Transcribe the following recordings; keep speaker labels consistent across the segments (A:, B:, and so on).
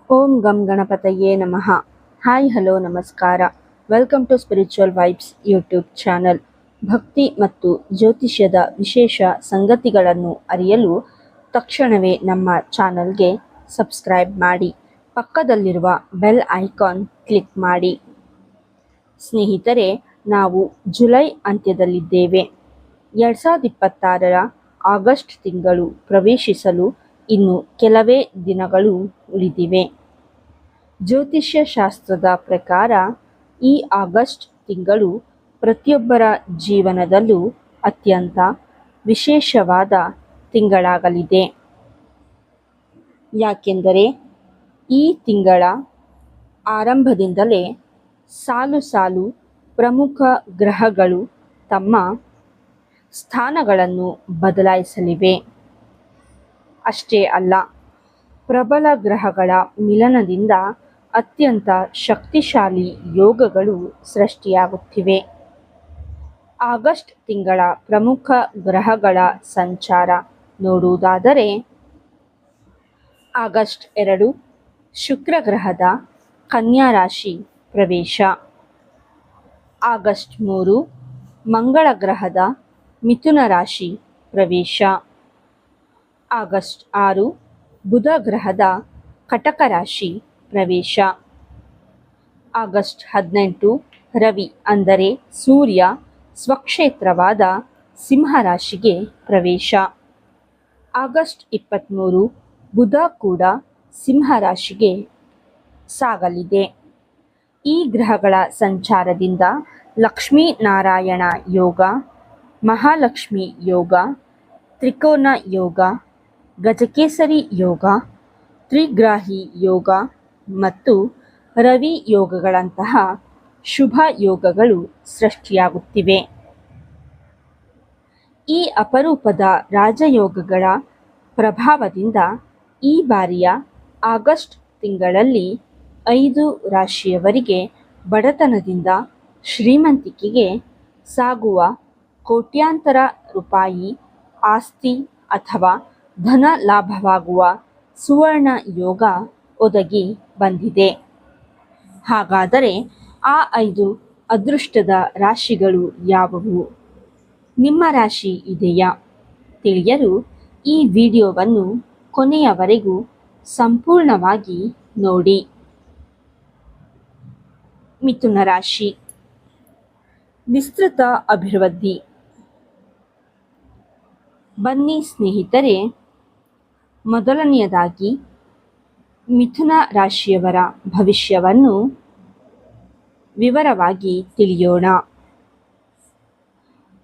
A: ಓಂ ಗಂ ಗಣಪತಯೇ ನಮಃ. ಹಾಯ್ ಹಲೋ ನಮಸ್ಕಾರ. Welcome to spiritual vibes YouTube channel. ಭಕ್ತಿ ಮತ್ತು ಜ್ಯೋತಿಷ್ಯದ ವಿಶೇಷ ಸಂಗತಿಗಳನ್ನು ಅರಿಯಲು ತಕ್ಷಣವೇ ನಮ್ಮ ಚಾನಲ್ಗೆ ಸಬ್ಸ್ಕ್ರೈಬ್ ಮಾಡಿ, ಪಕ್ಕದಲ್ಲಿರುವ ಬೆಲ್ ಐಕಾನ್ ಕ್ಲಿಕ್ ಮಾಡಿ. ಸ್ನೇಹಿತರೆ, ನಾವು ಜುಲೈ ಅಂತ್ಯದಲ್ಲಿದ್ದೇವೆ. 2026ರ ಆಗಸ್ಟ್ ತಿಂಗಳು ಪ್ರವೇಶಿಸಲು ಇನ್ನು ಕೆಲವೇ ದಿನಗಳು ಉಳಿದಿವೆ. ಜ್ಯೋತಿಷ್ಯ ಶಾಸ್ತ್ರದ ಪ್ರಕಾರ ಈ ಆಗಸ್ಟ್ ತಿಂಗಳು ಪ್ರತಿಯೊಬ್ಬರ ಜೀವನದಲ್ಲೂ ಅತ್ಯಂತ ವಿಶೇಷವಾದ ತಿಂಗಳಾಗಲಿದೆ. ಯಾಕೆಂದರೆ ಈ ತಿಂಗಳ ಆರಂಭದಿಂದಲೇ ಸಾಲು ಸಾಲು ಪ್ರಮುಖ ಗ್ರಹಗಳು ತಮ್ಮ ಸ್ಥಾನಗಳನ್ನು ಬದಲಾಯಿಸಲಿವೆ. ಅಷ್ಟೇ ಅಲ್ಲ, ಪ್ರಬಲ ಗ್ರಹಗಳ ಮಿಲನದಿಂದ ಅತ್ಯಂತ ಶಕ್ತಿಶಾಲಿ ಯೋಗಗಳು ಸೃಷ್ಟಿಯಾಗುತ್ತಿವೆ. ಆಗಸ್ಟ್ ತಿಂಗಳ ಪ್ರಮುಖ ಗ್ರಹಗಳ ಸಂಚಾರ ನೋಡುವುದಾದರೆ, ಆಗಸ್ಟ್ 2 ಶುಕ್ರ ಗ್ರಹದ ಕನ್ಯಾ ರಾಶಿ ಪ್ರವೇಶ. ಆಗಸ್ಟ್ 3 ಮಂಗಳ ಗ್ರಹದ ಮಿಥುನ ರಾಶಿ ಪ್ರವೇಶ. ಆಗಸ್ಟ್ 6 ಬುಧ ಗ್ರಹದ ಕಟಕ ರಾಶಿ ಪ್ರವೇಶ. ಆಗಸ್ಟ್ 18 ರವಿ ಅಂದರೆ ಸೂರ್ಯ ಸ್ವಕ್ಷೇತ್ರವಾದ ಸಿಂಹ ರಾಶಿಗೆ ಪ್ರವೇಶ. ಆಗಸ್ಟ್ 23 ಬುಧ ಕೂಡ ಸಿಂಹ ರಾಶಿಗೆ ಸಾಗಲಿದೆ. ಈ ಗ್ರಹಗಳ ಸಂಚಾರದಿಂದ ಲಕ್ಷ್ಮೀನಾರಾಯಣ ಯೋಗ, ಮಹಾಲಕ್ಷ್ಮಿ ಯೋಗ, ತ್ರಿಕೋನ ಯೋಗ, ಗಜಕೇಸರಿ ಯೋಗ, ತ್ರಿಗ್ರಾಹಿ ಯೋಗ ಮತ್ತು ರವಿ ಯೋಗಗಳಂತಹ ಶುಭ ಯೋಗಗಳು ಸೃಷ್ಟಿಯಾಗುತ್ತಿವೆ. ಈ ಅಪರೂಪದ ರಾಜಯೋಗಗಳ ಪ್ರಭಾವದಿಂದ ಈ ಬಾರಿಯ ಆಗಸ್ಟ್ ತಿಂಗಳಲ್ಲಿ 5 ರಾಶಿಯವರಿಗೆ ಬಡತನದಿಂದ ಶ್ರೀಮಂತಿಕೆಗೆ ಸಾಗುವ ಕೋಟ್ಯಾಂತರ ರೂಪಾಯಿ ಆಸ್ತಿ ಅಥವಾ ಧನ ಲಾಭವಾಗುವ ಸುವರ್ಣ ಯೋಗ ಒದಗಿ ಬಂದಿದೆ. ಹಾಗಾದರೆ ಆ 5 ಅದೃಷ್ಟದ ರಾಶಿಗಳು ಯಾವುವು? ನಿಮ್ಮ ರಾಶಿ ಇದೆಯಾ? ತಿಳಿಯಲು ಈ ವಿಡಿಯೋವನ್ನು ಕೊನೆಯವರೆಗೂ ಸಂಪೂರ್ಣವಾಗಿ ನೋಡಿ. ಮಿಥುನ ರಾಶಿ. ವಿಸ್ತೃತ ಅಭಿವೃದ್ಧಿ. ಬನ್ನಿ ಸ್ನೇಹಿತರೆ, ಮೊದಲನೆಯದಾಗಿ ಮಿಥುನ ರಾಶಿಯವರ ಭವಿಷ್ಯವನ್ನು ವಿವರವಾಗಿ ತಿಳಿಯೋಣ.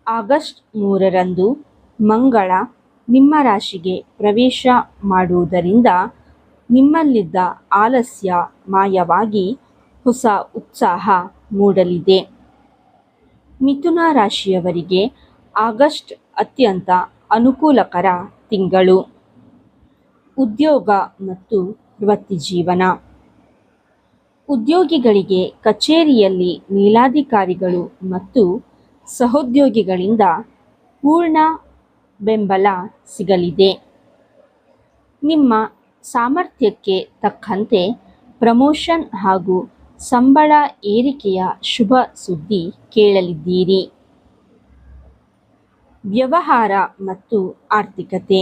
A: ಆಗಸ್ಟ್ 3ರಂದು ಮಂಗಳ ನಿಮ್ಮ ರಾಶಿಗೆ ಪ್ರವೇಶ ಮಾಡುವುದರಿಂದ ನಿಮ್ಮಲ್ಲಿದ್ದ ಆಲಸ್ಯ ಮಾಯವಾಗಿ ಹೊಸ ಉತ್ಸಾಹ ಮೂಡಲಿದೆ. ಮಿಥುನ ರಾಶಿಯವರಿಗೆ ಆಗಸ್ಟ್ ಅತ್ಯಂತ ಅನುಕೂಲಕರ ತಿಂಗಳು. ಉದ್ಯೋಗ ಮತ್ತು ವೃತ್ತಿಜೀವನ. ಉದ್ಯೋಗಿಗಳಿಗೆ ಕಚೇರಿಯಲ್ಲಿ ಮೇಲಾಧಿಕಾರಿಗಳು ಮತ್ತು ಸಹೋದ್ಯೋಗಿಗಳಿಂದ ಪೂರ್ಣ ಬೆಂಬಲ ಸಿಗಲಿದೆ. ನಿಮ್ಮ ಸಾಮರ್ಥ್ಯಕ್ಕೆ ತಕ್ಕಂತೆ ಪ್ರಮೋಷನ್ ಹಾಗೂ ಸಂಬಳ ಏರಿಕೆಯ ಶುಭ ಸುದ್ದಿ ಕೇಳಲಿದ್ದೀರಿ. ವ್ಯವಹಾರ ಮತ್ತು ಆರ್ಥಿಕತೆ.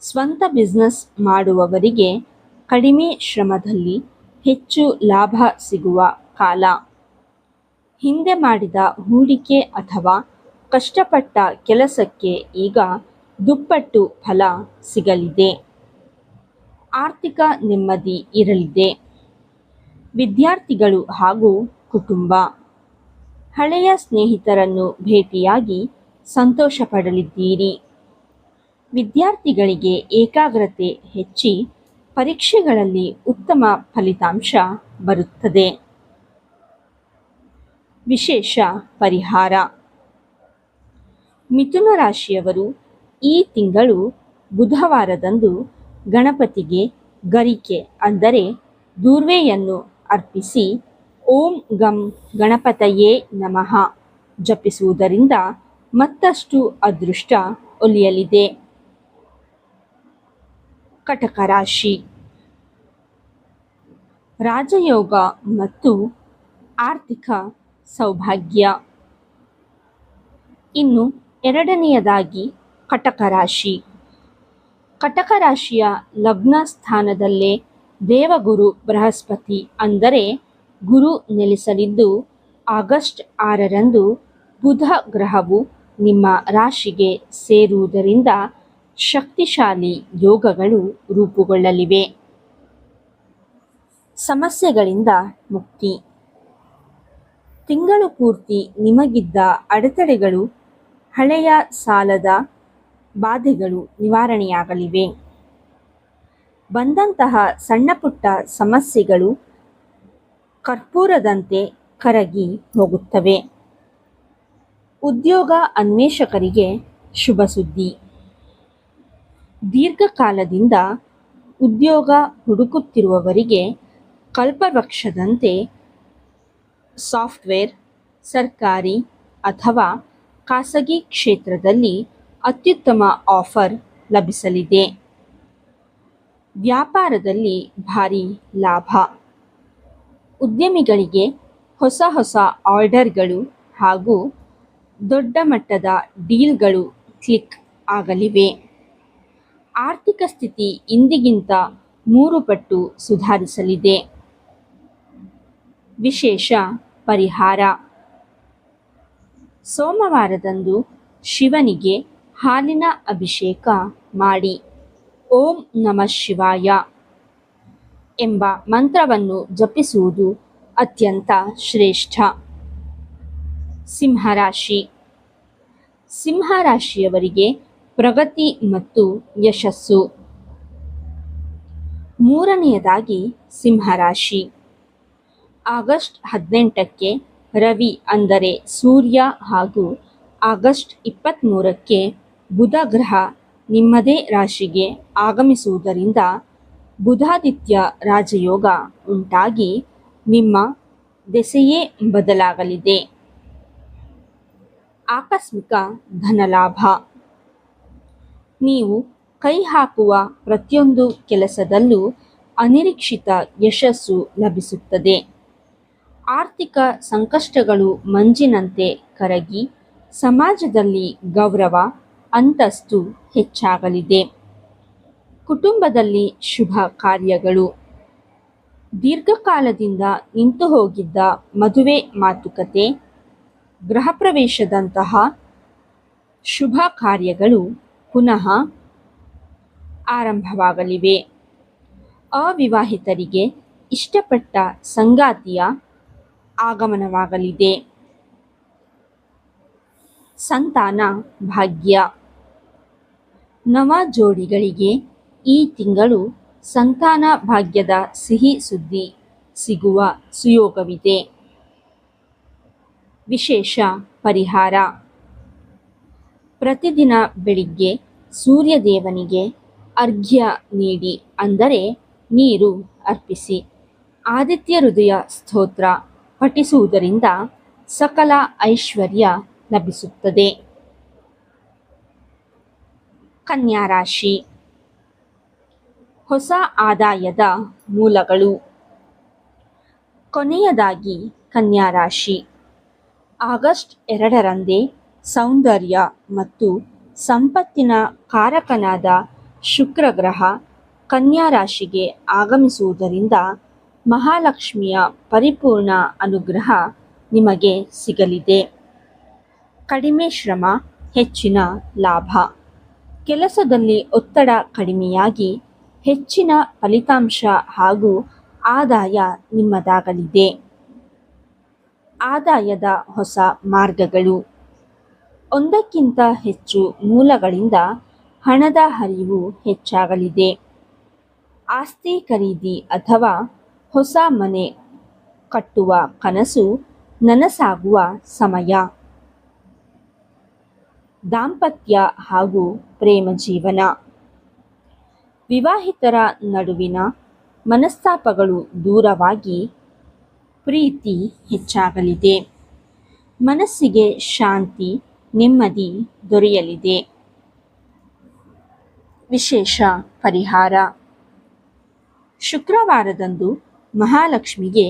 A: ಸ್ವಂತ ಬಿಸಿನೆಸ್ ಮಾಡುವವರಿಗೆ ಕಡಿಮೆ ಶ್ರಮದಲ್ಲಿ ಹೆಚ್ಚು ಲಾಭ ಸಿಗುವ ಕಾಲ. ಹಿಂದೆ ಮಾಡಿದ ಹೂಡಿಕೆ ಅಥವಾ ಕಷ್ಟಪಟ್ಟ ಕೆಲಸಕ್ಕೆ ಈಗ ದುಪ್ಪಟ್ಟು ಫಲ ಸಿಗಲಿದೆ. ಆರ್ಥಿಕ ನೆಮ್ಮದಿ ಇರಲಿದೆ. ವಿದ್ಯಾರ್ಥಿಗಳು ಹಾಗೂ ಕುಟುಂಬ. ಹಳೆಯ ಸ್ನೇಹಿತರನ್ನು ಭೇಟಿಯಾಗಿ ಸಂತೋಷ ಪಡಲಿದ್ದೀರಿ. ವಿದ್ಯಾರ್ಥಿಗಳಿಗೆ ಏಕಾಗ್ರತೆ ಹೆಚ್ಚಿ ಪರೀಕ್ಷೆಗಳಲ್ಲಿ ಉತ್ತಮ ಫಲಿತಾಂಶ ಬರುತ್ತದೆ. ವಿಶೇಷ ಪರಿಹಾರ. ಮಿಥುನ ರಾಶಿಯವರು ಈ ತಿಂಗಳು ಬುಧವಾರದಂದು ಗಣಪತಿಗೆ ಗರಿಕೆ ಅಂದರೆ ದೂರ್ವೆಯನ್ನು ಅರ್ಪಿಸಿ ಓಂ ಗಂ ಗಣಪತಯೇ ನಮಃ ಜಪಿಸುವುದರಿಂದ ಮತ್ತಷ್ಟು ಅದೃಷ್ಟ ಒಲಿಯಲಿದೆ. ಕಟಕ ರಾಶಿ. ರಾಜಯೋಗ ಮತ್ತು ಆರ್ಥಿಕ ಸೌಭಾಗ್ಯ. ಇನ್ನು ಎರಡನೆಯದಾಗಿ ಕಟಕ ರಾಶಿ. ಕಟಕ ರಾಶಿಯ ಲಗ್ನ ಸ್ಥಾನದಲ್ಲೇ ದೇವಗುರು ಬೃಹಸ್ಪತಿ ಅಂದರೆ ಗುರು ನೆಲೆಸಲಿದ್ದು, ಆಗಸ್ಟ್ 6ರಂದು ಬುಧ ಗ್ರಹವು ನಿಮ್ಮ ರಾಶಿಗೆ ಸೇರುವುದರಿಂದ ಶಕ್ತಿಶಾಲಿ ಯೋಗಗಳು ರೂಪುಗೊಳ್ಳಲಿವೆ. ಸಮಸ್ಯೆಗಳಿಂದ ಮುಕ್ತಿ. ತಿಂಗಳು ಪೂರ್ತಿ ನಿಮಗಿದ್ದ ಅಡೆತಡೆಗಳು, ಹಳೆಯ ಸಾಲದ ಬಾಧೆಗಳು ನಿವಾರಣೆಯಾಗಲಿವೆ. ಬಂದಂತಹ ಸಣ್ಣಪುಟ್ಟ ಸಮಸ್ಯೆಗಳು ಕರ್ಪೂರದಂತೆ ಕರಗಿ ಹೋಗುತ್ತವೆ. ಉದ್ಯೋಗ ಅನ್ವೇಷಕರಿಗೆ ಶುಭ ಸುದ್ದಿ. ದೀರ್ಘಕಾಲದಿಂದ ಉದ್ಯೋಗ ಹುಡುಕುತ್ತಿರುವವರಿಗೆ ಕಲ್ಪವೃಕ್ಷದಂತೆ ಸಾಫ್ಟ್ವೇರ್, ಸರ್ಕಾರಿ ಅಥವಾ ಖಾಸಗಿ ಕ್ಷೇತ್ರದಲ್ಲಿ ಅತ್ಯುತ್ತಮ ಆಫರ್ ಲಭಿಸಲಿದೆ. ವ್ಯಾಪಾರದಲ್ಲಿ ಭಾರೀ ಲಾಭ. ಉದ್ಯಮಿಗಳಿಗೆ ಹೊಸ ಹೊಸ ಆರ್ಡರ್ಗಳು ಹಾಗೂ ದೊಡ್ಡ ಮಟ್ಟದ ಡೀಲ್ಗಳು ಕ್ಲಿಕ್ ಆಗಲಿವೆ. ಆರ್ಥಿಕ ಸ್ಥಿತಿ ಇಂದಿಗಿಂತ 3 ಪಟ್ಟು ಸುಧಾರಿಸಲಿದೆ. ವಿಶೇಷ ಪರಿಹಾರ. ಸೋಮವಾರದಂದು ಶಿವನಿಗೆ ಹಾಲಿನ ಅಭಿಷೇಕ ಮಾಡಿ ಓಂ ನಮಃ ಶಿವಾಯ ಎಂಬ ಮಂತ್ರವನ್ನು ಜಪಿಸುವುದು ಅತ್ಯಂತ ಶ್ರೇಷ್ಠ. ಸಿಂಹರಾಶಿ. ಸಿಂಹರಾಶಿಯವರಿಗೆ ಪ್ರಗತಿ ಮತ್ತು ಯಶಸ್ಸು. ಮೂರನೆಯದಾಗಿ ಸಿಂಹರಾಶಿ. ಆಗಸ್ಟ್ 18ಕ್ಕೆ ರವಿ ಅಂದರೆ ಸೂರ್ಯ ಹಾಗೂ ಆಗಸ್ಟ್ 23ಕ್ಕೆ ಬುಧ ಗ್ರಹ ನಿಮ್ಮದೇ ರಾಶಿಗೆ ಆಗಮಿಸುವುದರಿಂದ ಬುಧಾದಿತ್ಯ ರಾಜಯೋಗ ಉಂಟಾಗಿ ನಿಮ್ಮ ದೆಸೆಯೇ ಬದಲಾಗಲಿದೆ. ಆಕಸ್ಮಿಕ ಧನಲಾಭ. ನೀವು ಕೈ ಹಾಕುವ ಪ್ರತಿಯೊಂದು ಕೆಲಸದಲ್ಲೂ ಅನಿರೀಕ್ಷಿತ ಯಶಸ್ಸು ಲಭಿಸುತ್ತದೆ. ಆರ್ಥಿಕ ಸಂಕಷ್ಟಗಳು ಮಂಜಿನಂತೆ ಕರಗಿ ಸಮಾಜದಲ್ಲಿ ಗೌರವ, ಅಂತಸ್ತು ಹೆಚ್ಚಾಗಲಿದೆ. ಕುಟುಂಬದಲ್ಲಿ ಶುಭ ಕಾರ್ಯಗಳು. ದೀರ್ಘಕಾಲದಿಂದ ನಿಂತು ಹೋಗಿದ್ದ ಮದುವೆ ಮಾತುಕತೆ, ಗೃಹಪ್ರವೇಶದಂತಹ ಶುಭ ಕಾರ್ಯಗಳು ಪುನಃ ಆರಂಭವಾಗಲಿವೆ. ಅವಿವಾಹಿತರಿಗೆ ಇಷ್ಟಪಟ್ಟ ಸಂಗಾತಿಯ ಆಗಮನವಾಗಲಿದೆ. ಸಂತಾನ ಭಾಗ್ಯ. ನವ ಜೋಡಿಗಳಿಗೆ ಈ ತಿಂಗಳು ಸಂತಾನ ಭಾಗ್ಯದ ಸಿಹಿ ಸುದ್ದಿ ಸಿಗುವ ಸುಯೋಗವಿದೆ. ವಿಶೇಷ ಪರಿಹಾರ. ಪ್ರತಿದಿನ ಬೆಳಿಗ್ಗೆ ಸೂರ್ಯದೇವನಿಗೆ ಅರ್ಘ್ಯ ನೀಡಿ ಅಂದರೆ ನೀರು ಅರ್ಪಿಸಿ. ಆದಿತ್ಯ ಹೃದಯ ಸ್ತೋತ್ರ ಪಠಿಸುವುದರಿಂದ ಸಕಲ ಐಶ್ವರ್ಯ ಲಭಿಸುತ್ತದೆ. ಕನ್ಯಾ ರಾಶಿ. ಹೊಸ ಆದಾಯದ ಮೂಲಗಳು. ಕೊನೆಯದಾಗಿ ಕನ್ಯಾ ರಾಶಿ. ಆಗಸ್ಟ್ 2ರಂದೇ ಸೌಂದರ್ಯ ಮತ್ತು ಸಂಪತ್ತಿನ ಕಾರಕನಾದ ಶುಕ್ರ ಗ್ರಹ ಕನ್ಯಾ ರಾಶಿಗೆ ಆಗಮಿಸುವುದರಿಂದ ಮಹಾಲಕ್ಷ್ಮಿಯ ಪರಿಪೂರ್ಣ ಅನುಗ್ರಹ ನಿಮಗೆ ಸಿಗಲಿದೆ. ಕಡಿಮೆ ಶ್ರಮ, ಹೆಚ್ಚಿನ ಲಾಭ. ಕೆಲಸದಲ್ಲಿ ಒತ್ತಡ ಕಡಿಮೆಯಾಗಿ ಹೆಚ್ಚಿನ ಫಲಿತಾಂಶ ಹಾಗೂ ಆದಾಯ ನಿಮ್ಮದಾಗಲಿದೆ. ಆದಾಯದ ಹೊಸ ಮಾರ್ಗಗಳು. ಒಂದಕ್ಕಿಂತ ಹೆಚ್ಚು ಮೂಲಗಳಿಂದ ಹಣದ ಹರಿವು ಹೆಚ್ಚಾಗಲಿದೆ. ಆಸ್ತಿ ಖರೀದಿ ಅಥವಾ ಹೊಸ ಮನೆ ಕಟ್ಟುವ ಕನಸು ನನಸಾಗುವ ಸಮಯ. ದಾಂಪತ್ಯ ಹಾಗೂ ಪ್ರೇಮ ಜೀವನ. ವಿವಾಹಿತರ ನಡುವಿನ ಮನಸ್ತಾಪಗಳು ದೂರವಾಗಿ ಪ್ರೀತಿ ಹೆಚ್ಚಾಗಲಿದೆ. ಮನಸ್ಸಿಗೆ ಶಾಂತಿ, ನೆಮ್ಮದಿ ದೊರೆಯಲಿದೆ. ವಿಶೇಷ ಪರಿಹಾರ. ಶುಕ್ರವಾರದಂದು ಮಹಾಲಕ್ಷ್ಮಿಗೆ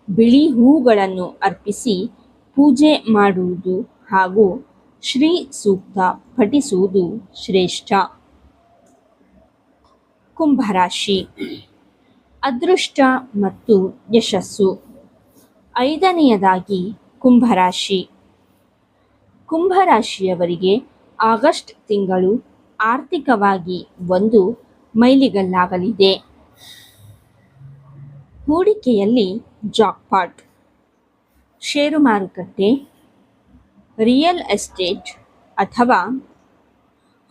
A: ಬಿಳಿ ಹೂಗಳನ್ನು ಅರ್ಪಿಸಿ ಪೂಜೆ ಮಾಡುವುದು ಹಾಗೂ ಶ್ರೀ ಸೂಕ್ತ ಪಠಿಸುವುದು ಶ್ರೇಷ್ಠ. ಕುಂಭರಾಶಿ. ಅದೃಷ್ಟ ಮತ್ತು ಯಶಸ್ಸು. 5ನೆಯದಾಗಿ ಕುಂಭರಾಶಿ. ಕುಂಭರಾಶಿಯವರಿಗೆ ಆಗಸ್ಟ್ ತಿಂಗಳು ಆರ್ಥಿಕವಾಗಿ ಒಂದು ಮೈಲಿಗಲ್ಲಾಗಲಿದೆ. ಹೂಡಿಕೆಯಲ್ಲಿ ಜಾಕ್ಪಾಟ್. ಷೇರು ಮಾರುಕಟ್ಟೆ, ರಿಯಲ್ ಎಸ್ಟೇಟ್ ಅಥವಾ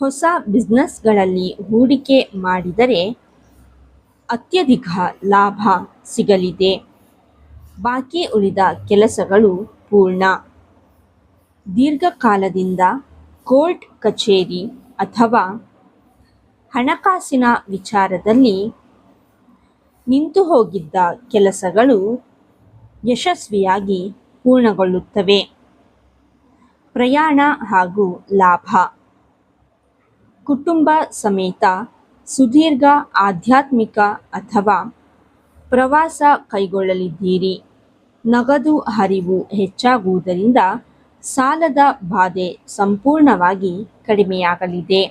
A: ಹೊಸ ಬಿಸ್ನೆಸ್ಗಳಲ್ಲಿ ಹೂಡಿಕೆ ಮಾಡಿದರೆ ಅತ್ಯಧಿಕ ಲಾಭ ಸಿಗಲಿದೆ. ಬಾಕಿ ಉಳಿದ ಕೆಲಸಗಳು ಪೂರ್ಣ. ದೀರ್ಘಕಾಲದಿಂದ ಕೋರ್ಟ್ ಕಚೇರಿ ಅಥವಾ ಹಣಕಾಸಿನ ವಿಚಾರದಲ್ಲಿ ನಿಂತು ಹೋಗಿದ್ದ ಕೆಲಸಗಳು ಯಶಸ್ವಿಯಾಗಿ ಪೂರ್ಣಗೊಳ್ಳುತ್ತವೆ. ಪ್ರಯಾಣ ಹಾಗೂ ಲಾಭ. ಕುಟುಂಬ ಸಮೇತ ಸುದೀರ್ಘ ಆಧ್ಯಾತ್ಮಿಕ ಅಥವಾ ಪ್ರವಾಸ ಕೈಗೊಳ್ಳಲಿದ್ದೀರಿ. ನಗದು ಹರಿವು ಹೆಚ್ಚಾಗುವುದರಿಂದ ಸಾಲದ ಬಾಧೆ ಸಂಪೂರ್ಣವಾಗಿ ಕಡಿಮೆಯಾಗಲಿದೆ.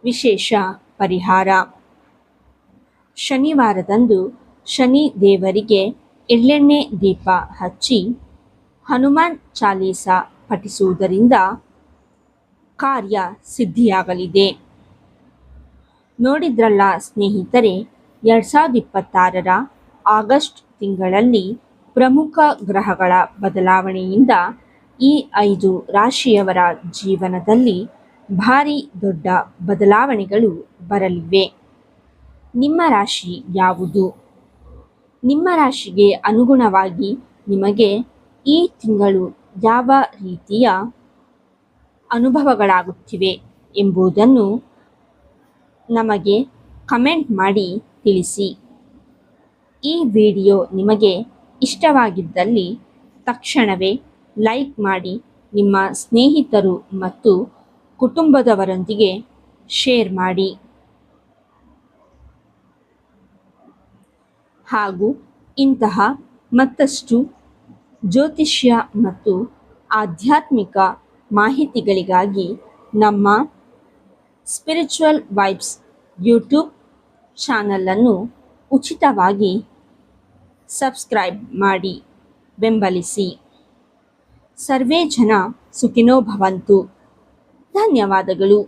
A: ವಿಶೇಷ ಪರಿಹಾರ. ಶನಿವಾರದಂದು ಶನಿ ದೇವರಿಗೆ ಎಳ್ಳೆಣ್ಣೆ ದೀಪ ಹಚ್ಚಿ ಹನುಮಾನ್ ಚಾಲೀಸ ಪಠಿಸುವುದರಿಂದ ಕಾರ್ಯ ಸಿದ್ಧಿಯಾಗಲಿದೆ. ನೋಡಿದ್ರಲ್ಲ ಸ್ನೇಹಿತರೆ, 2026ರ ಆಗಸ್ಟ್ ತಿಂಗಳಲ್ಲಿ ಪ್ರಮುಖ ಗ್ರಹಗಳ ಬದಲಾವಣೆಯಿಂದ ಈ 5 ರಾಶಿಯವರ ಜೀವನದಲ್ಲಿ ಭಾರಿ ದೊಡ್ಡ ಬದಲಾವಣೆಗಳು ಬರಲಿವೆ. ನಿಮ್ಮ ರಾಶಿ ಯಾವುದು? ನಿಮ್ಮ ರಾಶಿಗೆ ಅನುಗುಣವಾಗಿ ನಿಮಗೆ ಈ ತಿಂಗಳು ಯಾವ ರೀತಿಯ ಅನುಭವಗಳಾಗುತ್ತಿವೆ ಎಂಬುದನ್ನು ನಮಗೆ ಕಮೆಂಟ್ ಮಾಡಿ ತಿಳಿಸಿ. ಈ ವಿಡಿಯೋ ನಿಮಗೆ ಇಷ್ಟವಾಗಿದ್ದಲ್ಲಿ ತಕ್ಷಣವೇ ಲೈಕ್ ಮಾಡಿ ನಿಮ್ಮ ಸ್ನೇಹಿತರು ಮತ್ತು ಕುಟುಂಬದವರೊಂದಿಗೆ ಶೇರ್ ಮಾಡಿ. ಹಾಗೂ ಇಂತಹ ಮತ್ತಷ್ಟು ಜ್ಯೋತಿಷ್ಯ ಮತ್ತು ಆಧ್ಯಾತ್ಮಿಕ ಮಾಹಿತಿಗಳಿಗಾಗಿ ನಮ್ಮ ಸ್ಪಿರಿಚುವಲ್ ವೈಬ್ಸ್ ಯೂಟ್ಯೂಬ್ ಚಾನಲನ್ನು ಉಚಿತವಾಗಿ ಸಬ್ಸ್ಕ್ರೈಬ್ ಮಾಡಿ ಬೆಂಬಲಿಸಿ. ಸರ್ವೇ ಜನ ಸುಖಿನೋ ಭವಂತು. ಧನ್ಯವಾದಗಳು.